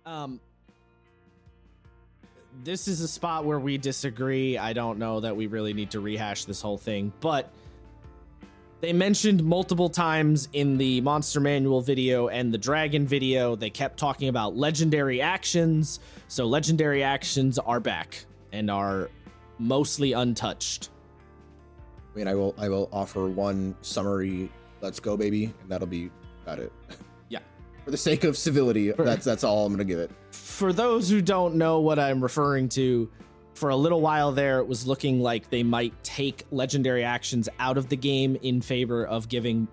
Um, this is a spot where we disagree. I don't know that we really need to rehash this whole thing, but they mentioned multiple times in the Monster Manual video and the Dragon video, they kept talking about legendary actions. So legendary actions are back and are mostly untouched. I mean, I will offer one summary. Let's go, baby, and that'll be about it. Yeah. For the sake of civility, that's all I'm gonna give it. For those who don't know what I'm referring to, for a little while there, it was looking like they might take legendary actions out of the game in favor of giving,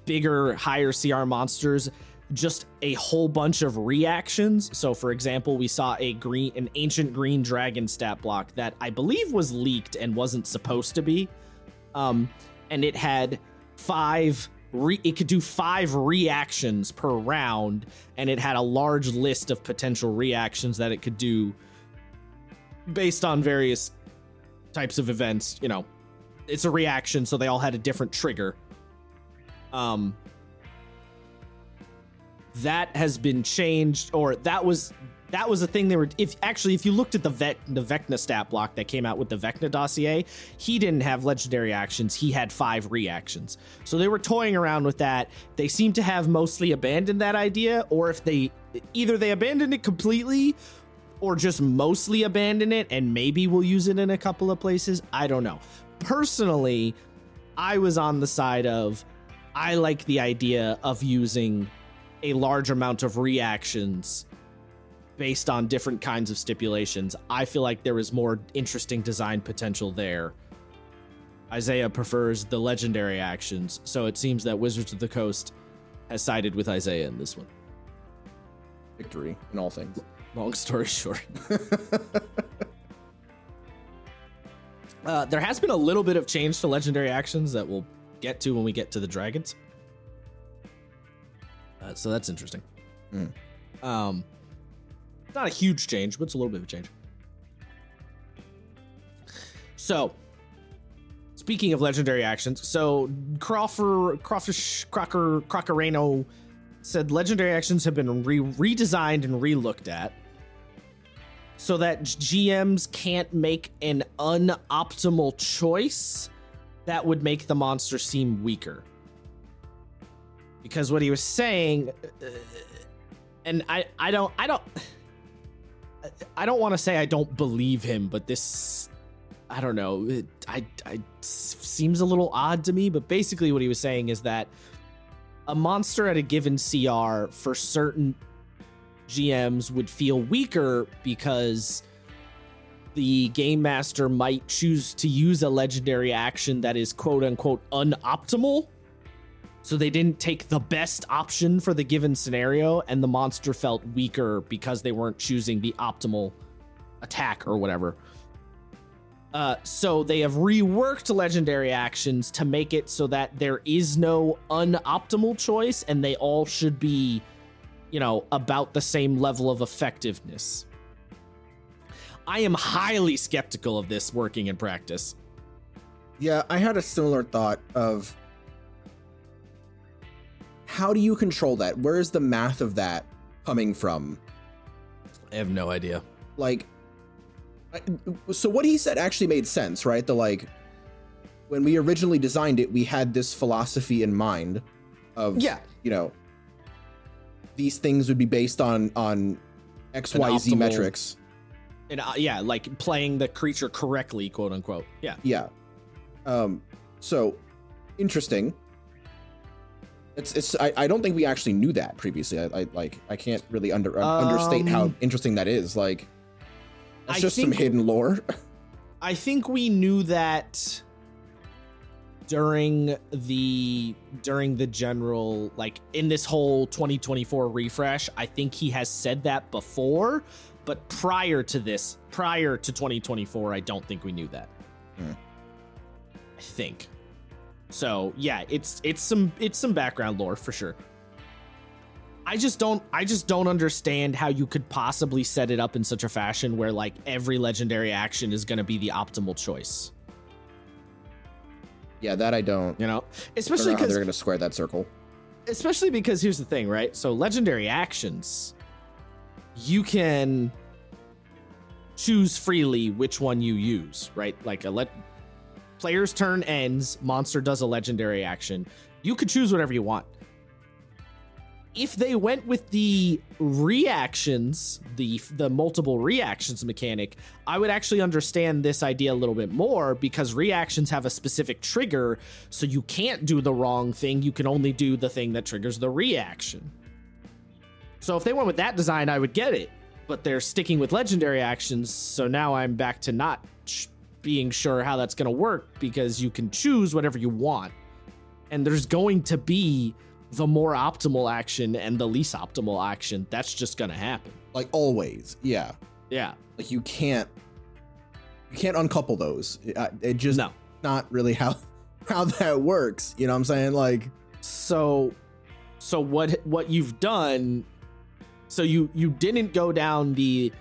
bigger, higher CR monsters just a whole bunch of reactions. So, for example, we saw an ancient green dragon stat block that I believe was leaked and wasn't supposed to be, and it had it could do 5 reactions per round, and it had a large list of potential reactions that it could do based on various types of events. You know, it's a reaction, so they all had a different trigger. That has been changed, or that was a thing they were. If you looked at the Vecna stat block that came out with the Vecna dossier, he didn't have legendary actions. He had 5 reactions. So they were toying around with that. They seem to have mostly abandoned that idea, or if they abandoned it completely, or just mostly abandon it, and maybe we'll use it in a couple of places. I don't know. Personally, I was on the side of I like the idea of using a large amount of reactions based on different kinds of stipulations. I feel like there is more interesting design potential there. Isaiah prefers the legendary actions, so it seems that Wizards of the Coast has sided with Isaiah in this one. Victory in all things. Long story short. There has been a little bit of change to legendary actions that we'll get to when we get to the dragons. So that's interesting. Not a huge change, but it's a little bit of a change. So, speaking of legendary actions, so Crockerano said legendary actions have been redesigned and relooked at so that GMs can't make an unoptimal choice that would make the monster seem weaker. Because what he was saying, and I don't want to say I don't believe him, but this, I don't know, it seems a little odd to me. But basically, what he was saying is that a monster at a given CR for certain GMs would feel weaker because the game master might choose to use a legendary action that is quote unquote unoptimal. So they didn't take the best option for the given scenario, and the monster felt weaker because they weren't choosing the optimal attack or whatever. So they have reworked legendary actions to make it so that there is no unoptimal choice, and they all should be, about the same level of effectiveness. I am highly skeptical of this working in practice. Yeah, I had a similar thought of, how do you control that? Where is the math of that coming from? I have no idea. So what he said actually made sense, right? When we originally designed it, we had this philosophy in mind of, these things would be based on XYZ metrics. And like playing the creature correctly, quote unquote. Yeah. Yeah. So interesting. I don't think we actually knew that previously. I can't really understate how interesting that is. That's just some hidden lore. I think we knew that during the general, in this whole 2024 refresh. I think he has said that before, but prior to 2024, I don't think we knew that. I think. So yeah, it's some background lore for sure. I just don't understand how you could possibly set it up in such a fashion where every legendary action is going to be the optimal choice. Yeah, that I don't. Especially because they're going to square that circle. especially because here's the thing, right? So legendary actions, you can choose freely which one you use, right? Like player's turn ends, monster does a legendary action. You could choose whatever you want. If they went with the reactions, the multiple reactions mechanic, I would actually understand this idea a little bit more, because reactions have a specific trigger, so you can't do the wrong thing. You can only do the thing that triggers the reaction. So if they went with that design, I would get it. But they're sticking with legendary actions, so now I'm back to not being sure how that's going to work, because you can choose whatever you want. And there's going to be the more optimal action and the least optimal action. That's just gonna happen. Like always. Yeah. Yeah. Like you can't uncouple those. It just not really how that works. You know what I'm saying? Like, so what you've done, so you didn't go down they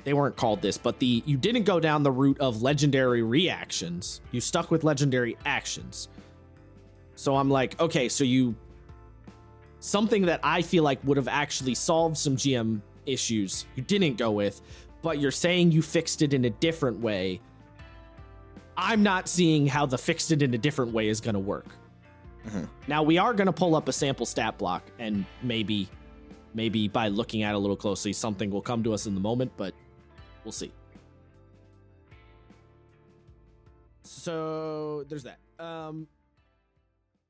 weren't called this, but you didn't go down the route of legendary reactions. You stuck with legendary actions. So I'm like, okay, so something that I feel like would have actually solved some GM issues, you didn't go with, but you're saying you fixed it in a different way. I'm not seeing how the fixed it in a different way is going to work. Mm-hmm. Now, we are going to pull up a sample stat block, and maybe by looking at it a little closely, something will come to us in the moment, but we'll see. So there's that.